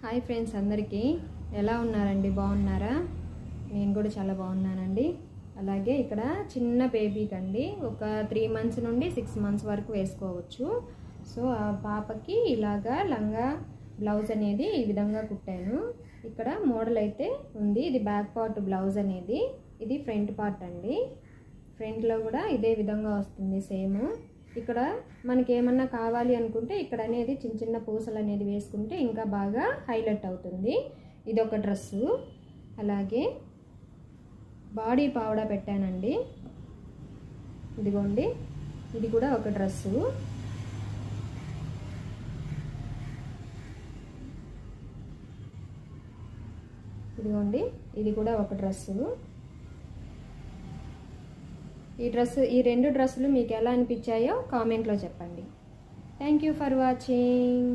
Hi friends, అందరికీ ఎలా ఉన్నారండి? బాగున్నారా? నేను కూడా చాలా బాగున్నానండి. అలాగే ఇక్కడ చిన్న బేబీకి అండి ఒక 3 మంత్స్ నుండి 6 మంత్స్ వరకు వేసుకోవచ్చు. సో ఆ పాపకి ఇలాగా లంగా బ్లౌజ్ అనేది ఈ విధంగా కుట్టాను. ఇక్కడ మోడల్ అయితే ఉంది. ఇది బ్యాక్ పార్ట్ బ్లౌజ్ అనేది, ఇది ఫ్రంట్ పార్ట్ అండి. ఫ్రంట్లో కూడా ఇదే విధంగా వస్తుంది సేమ్. ఇక్కడ మనకి ఏమన్నా కావాలి అనుకుంటే ఇక్కడ అనేది చిన్న చిన్న పూసలు అనేది వేసుకుంటే ఇంకా బాగా హైలైట్ అవుతుంది. ఇది ఒక డ్రెస్సు. అలాగే బాడీ పావడా పెట్టానండి, ఇదిగోండి. ఇది కూడా ఒక డ్రెస్సు. ఇదిగోండి, ఇది కూడా ఒక డ్రెస్సు. ఈ రెండు డ్రెస్సులు మీకు ఎలా అనిపించాయో కామెంట్లో చెప్పండి. Thank you for watching.